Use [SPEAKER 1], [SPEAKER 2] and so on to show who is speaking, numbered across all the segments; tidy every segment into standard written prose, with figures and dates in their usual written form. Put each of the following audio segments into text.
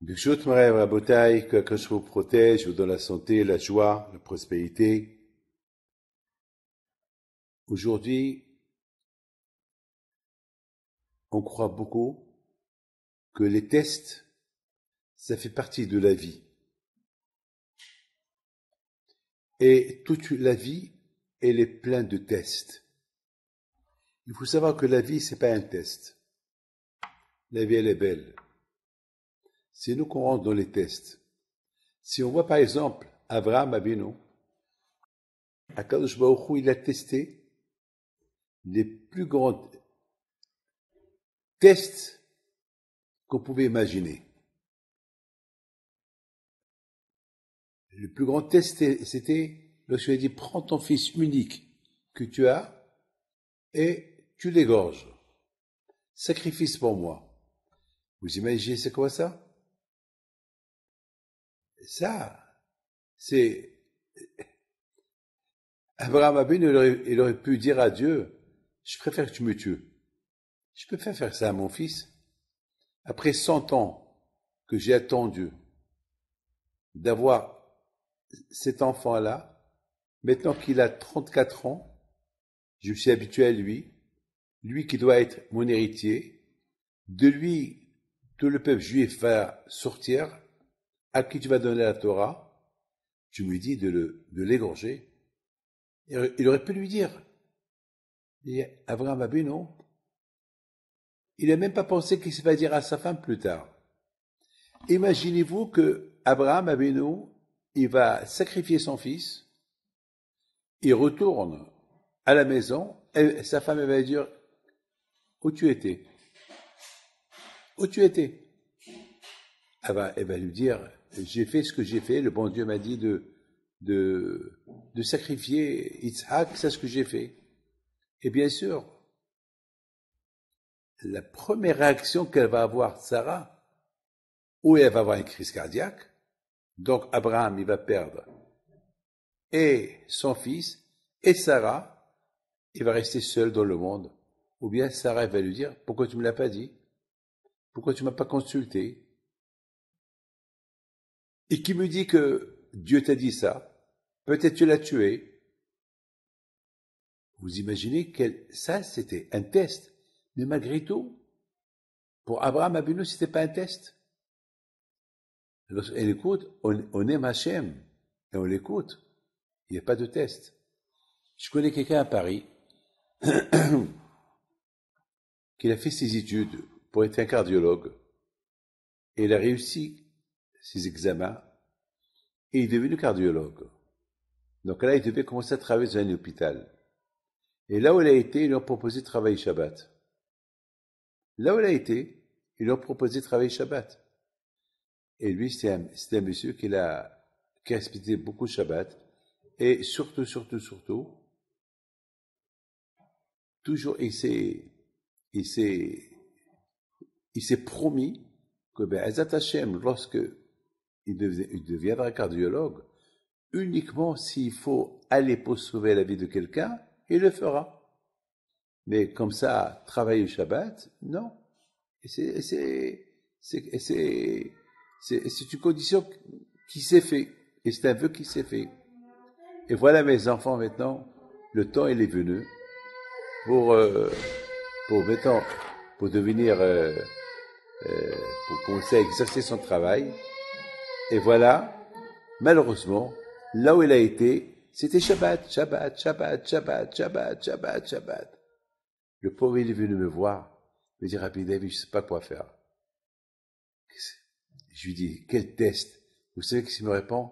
[SPEAKER 1] Birshut Moray Rabotai, que je vous protège, vous donne la santé, la joie, la prospérité. Aujourd'hui, on croit beaucoup que les tests, ça fait partie de la vie. Et toute la vie, elle est pleine de tests. Il faut savoir que la vie, c'est pas un test. La vie, elle est belle. C'est nous qu'on rentre dans les tests. Si on voit par exemple Abraham Avinu, Akadosh Baruch Hu, il a testé les plus grands tests qu'on pouvait imaginer. Le plus grand test, c'était lorsqu'il a dit, prends ton fils unique que tu as et tu l'égorges. Sacrifice pour moi. Vous imaginez c'est quoi ça? Ça, c'est... Abraham Avinu, il aurait pu dire à Dieu, je préfère que tu me tues. Je peux pas faire ça à mon fils. Après 100 ans que j'ai attendu d'avoir cet enfant-là, maintenant qu'il a 34 ans, je me suis habitué à lui qui doit être mon héritier, de lui, tout le peuple juif va sortir, à qui tu vas donner la Torah, tu me dis de l'égorger. Il aurait pu lui dire, Abraham Avinu, il n'a même pas pensé qu'il va dire à sa femme plus tard. Imaginez-vous que Abraham Avinu, il va sacrifier son fils, il retourne à la maison, et sa femme elle va lui dire, où tu étais? Où tu étais? Elle va lui dire, j'ai fait ce que j'ai fait, le bon Dieu m'a dit de sacrifier Yitzhak, c'est ce que j'ai fait. Et bien sûr, la première réaction qu'elle va avoir, Sarah, ou elle va avoir une crise cardiaque, donc Abraham, il va perdre et son fils, et Sarah, il va rester seul dans le monde. Ou bien Sarah va lui dire, pourquoi tu me l'as pas dit? Pourquoi tu m'as pas consulté? Et qui me dit que Dieu t'a dit ça? Peut-être tu l'as tué. Vous imaginez que ça, c'était un test. Mais malgré tout, pour Abraham Avinu, c'était pas un test. Elle écoute, on aime Hachem, et on l'écoute. Il n'y a pas de test. Je connais quelqu'un à Paris qui a fait ses études pour être un cardiologue. Et il a réussi ses examens et il est devenu cardiologue. Donc là, il devait commencer à travailler dans un hôpital. Et là où il a été, ils lui ont proposé de travailler Shabbat. Là où il a été, ils lui ont proposé de travailler Shabbat. Et lui, c'était un monsieur qui a respecté beaucoup Shabbat. Et surtout, toujours, il s'est promis que, Ezat Hashem, lorsque il deviendra cardiologue, uniquement s'il faut aller pour sauver la vie de quelqu'un, il le fera. Mais comme ça, travailler le Shabbat, non. Et c'est une condition qui s'est fait. Et c'est un vœu qui s'est fait. Et voilà mes enfants maintenant, le temps il est venu pour maintenant, pour devenir, pour commencer à exercer son travail. Et voilà, malheureusement, là où il a été, c'était Shabbat. Le pauvre, il est venu me voir, me dire, Rabbi David, je ne sais pas quoi faire. Je lui dis, quel test? Vous savez qu'est-ce qu'il me répond?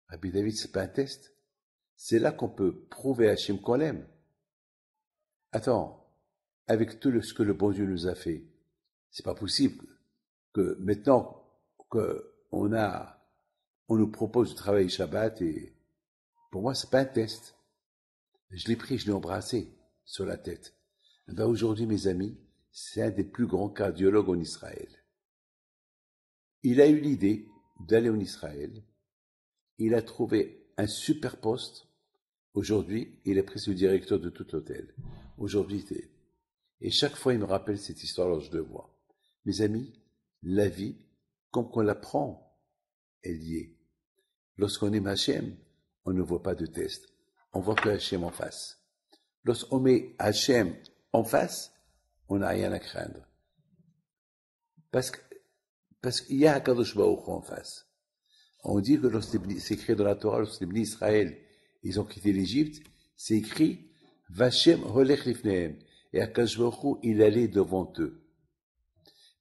[SPEAKER 1] Rabbi David, c'est pas un test. C'est là qu'on peut prouver à Hachem qu'on l'aime. Attends, avec tout ce que le bon Dieu nous a fait, c'est pas possible que maintenant qu'on nous propose de travailler Shabbat et pour moi, c'est pas un test. Je l'ai pris, je l'ai embrassé sur la tête. Ben aujourd'hui, mes amis, c'est un des plus grands cardiologues en Israël. Il a eu l'idée d'aller en Israël. Il a trouvé un super poste. Aujourd'hui, il est presque le directeur de tout l'hôtel. Aujourd'hui, et chaque fois, il me rappelle cette histoire lorsque je le vois. Mes amis, la vie, comme qu'on l'apprend, est liée. Lorsqu'on aime Hachem, on ne voit pas de test. On voit que Hachem en face. Lorsqu'on met Hachem en face, on n'a rien à craindre. Parce qu'il y a Akadosh Baruch Hu en face. On dit que c'est écrit dans la Torah, lorsque les bénis Israël, ils ont quitté l'Égypte, c'est écrit Vachem holech lifnehem. Et Akadosh Baruch Hu, il allait devant eux.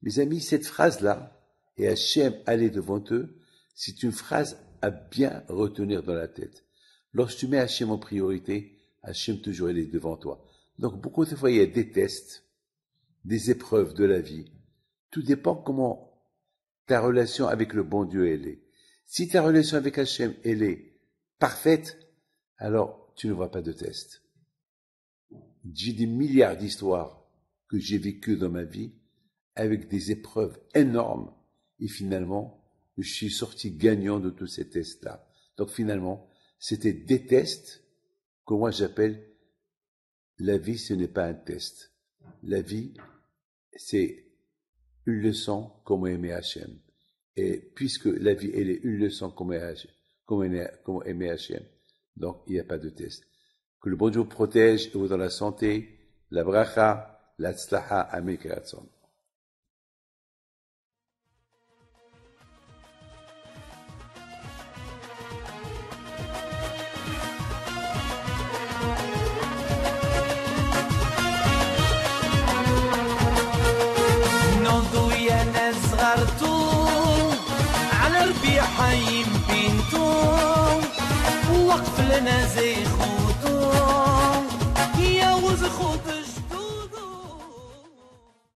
[SPEAKER 1] Mes amis, cette phrase-là, et Hachem allait devant eux, c'est une phrase à bien retenir dans la tête. Lorsque tu mets Hachem en priorité, Hachem toujours il est devant toi. Donc beaucoup de fois, il y a des tests, des épreuves de la vie. Tout dépend comment ta relation avec le bon Dieu elle est. Si ta relation avec Hachem elle est parfaite, alors tu ne vois pas de test. J'ai des milliards d'histoires que j'ai vécues dans ma vie avec des épreuves énormes et finalement, je suis sorti gagnant de tous ces tests-là. Donc finalement, c'était des tests que moi j'appelle la vie, ce n'est pas un test. La vie, c'est une leçon comment aimer Hachem. Et puisque la vie, elle est une leçon comment aimer Hachem, donc il n'y a pas de test. Que le bon Dieu vous protège et vous donne la santé, la bracha, la tzlaha, amen, keratzon.
[SPEAKER 2] حيم بنتو وقف لنا زي